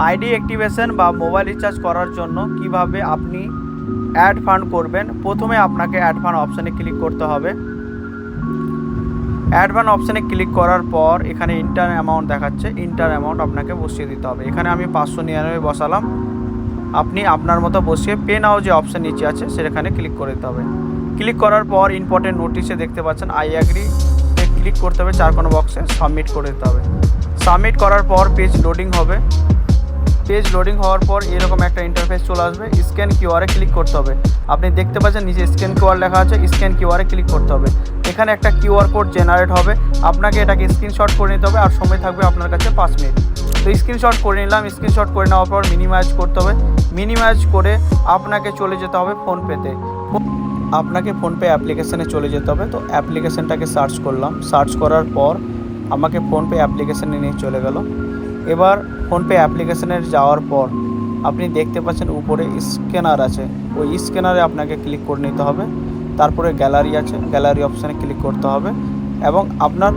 ID activation বা mobile recharge করার জন্য কিভাবে আপনি অ্যাড ফান্ড করবেন, প্রথমে আপনাকে অ্যাড ফান্ড অপশানে ক্লিক করতে হবে। অ্যাড ফান্ড অপশানে ক্লিক করার পর এখানে ইন্টার অ্যামাউন্ট দেখাচ্ছে, ইন্টার অ্যামাউন্ট আপনাকে বসিয়ে দিতে হবে। এখানে আমি 599 বসালাম। আপনি আপনার মতো বসিয়ে পে নাও যে অপশান নিচে আছে সেখানে ক্লিক করে দিতে হবে। ক্লিক করার পর ইম্পর্টেন্ট নোটিশে দেখতে পাচ্ছেন আই অ্যাগ্রি ক্লিক করতে হবে, 4 কোণ বক্সে সাবমিট করে দিতে হবে। সাবমিট করার পর পেজ লোডিং হবে। পেজ লোডিং হওয়ার পর এরকম একটা ইন্টারফেস চলে আসবে। স্ক্যান কিউআরে ক্লিক করতে হবে। আপনি দেখতে পাচ্ছেন নিচে স্ক্যান কিউআর লেখা আছে, স্ক্যান কিউআরে ক্লিক করতে হবে। এখানে একটা কিউআর কোড জেনারেট হবে, আপনাকে এটাকে স্ক্রিনশট করে নিতে হবে আর সময় থাকবে আপনার কাছে 5 মিনিট। তো স্ক্রিনশট করে নিলাম। স্ক্রিনশট করে নেওয়ার পর মিনিমাইজ করতে হবে। মিনিমাইজ করে আপনাকে চলে যেতে হবে ফোনপেতে। আপনাকে ফোনপে অ্যাপ্লিকেশানে চলে যেতে হবে। তো অ্যাপ্লিকেশানটাকে সার্চ করলাম, সার্চ করার পর আমাকে ফোনপে অ্যাপ্লিকেশানে নিয়ে চলে গেল। এবার ফোনপে অ্যাপ্লিকেশানে যাওয়ার পর আপনি দেখতে পাচ্ছেন উপরে স্ক্যানার আছে, ওই স্ক্যানারে আপনাকে ক্লিক করে নিতে হবে। তারপরে গ্যালারি আছে, গ্যালারি অপশানে ক্লিক করতে হবে এবং আপনার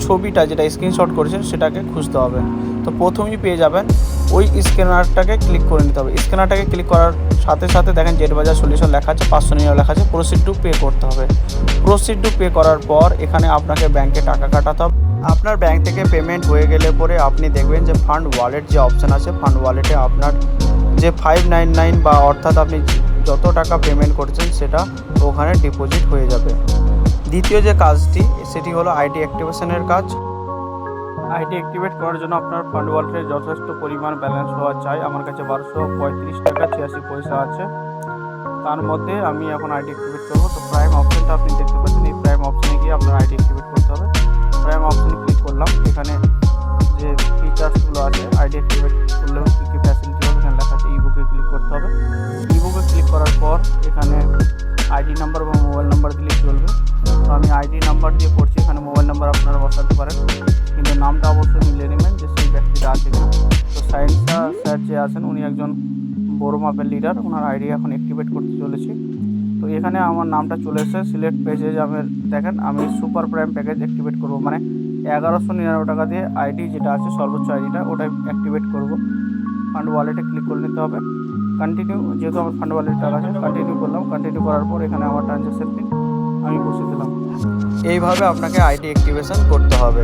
ছবিটা যেটা স্ক্রিনশট করেছেন সেটাকে খুঁজতে হবে। তো প্রথমেই পেয়ে যাবেন, ওই স্ক্যানারটাকে ক্লিক করে নিতে হবে। স্ক্যানারটাকে ক্লিক করার সাথে সাথে দেখেন জেড বাজার সলিউশন লেখা আছে, 599 লেখা আছে, প্রসিড টু পে করতে হবে। প্রসিড টু পে করার পর এখানে আপনাকে ব্যাংকে টাকা কাটাতে হবে। আপনার ব্যাংক থেকে পেমেন্ট হয়ে গেলে পরে আপনি দেখবেন যে ফান্ড ওয়ালেট যে অপশান আছে, ফান্ড ওয়ালেটে আপনার যে 599 বা অর্থাৎ আপনি যত টাকা পেমেন্ট করছেন সেটা ওখানে ডিপোজিট হয়ে যাবে। দ্বিতীয় যে কাজটি সেটি হলো আইডি অ্যাক্টিভেশনের কাজ। আইডি অ্যাক্টিভেট করার জন্য আপনার ফান্ড ওয়ালেটে যথেষ্ট পরিমাণ ব্যালেন্স হওয়া চাই। আমার কাছে 1235 টাকা 86 পয়সা আছে। তার মধ্যে আমি এখন আইডি অ্যাক্টিভেট করবো। তো প্রাইম অপশানটা আপনি দেখতে পাচ্ছেন, এই প্রাইম অপশানে গিয়ে আপনার আইডি অ্যাক্টিভেট করতে হবে। প্রাইম অপশানে ক্লিক করলাম। এখানে যে ফিচার্সগুলো আছে আইডি অ্যাক্টিভেট করলেও কী কী ফ্যাসিলিটি হবে এখানে লেখা আছে। ইবুকে ক্লিক করতে হবে। ইবুকে ক্লিক করার পর এখানে আইডি নাম্বার বা মোবাইল নাম্বার দিলেই চলবে। তো আমি আইডি নাম্বার দিয়ে করছি, এখানে মোবাইল নাম্বার আপনারা বসাতে পারেন, কিন্তু নামটা অবশ্যই মিলিয়ে নেবেন যে সেই ব্যক্তিটা আছে কিনা। তো সায়েন্সা স্যার যে আছেন উনি একজন বড় মাপের লিডার, ওনার আইডি এখন অ্যাক্টিভেট করতে চলেছি। তো এখানে আমার নামটা চলে এসেছে। সিলেক্ট প্যাকেজ আমি দেখেন আমি সুপার প্রাইম প্যাকেজ অ্যাক্টিভেট করব, মানে 1199 টাকা দিয়ে আইডি যেটা আছে সর্বোচ্চ আইডিটা ওটা অ্যাক্টিভেট করব। ফান্ড ওয়ালেটে ক্লিক করে নিতে হবে। কন্টিনিউ, যেহেতু আমার ফান্ড ওয়ালেট টাকা আছে কন্টিনিউ করলাম। কন্টিনিউ করার পর এখানে আমার ট্রানজ্যাকশন পিন আমি বসিয়ে দিলাম। এইভাবে আপনাকে আইডি অ্যাক্টিভেশন করতে হবে।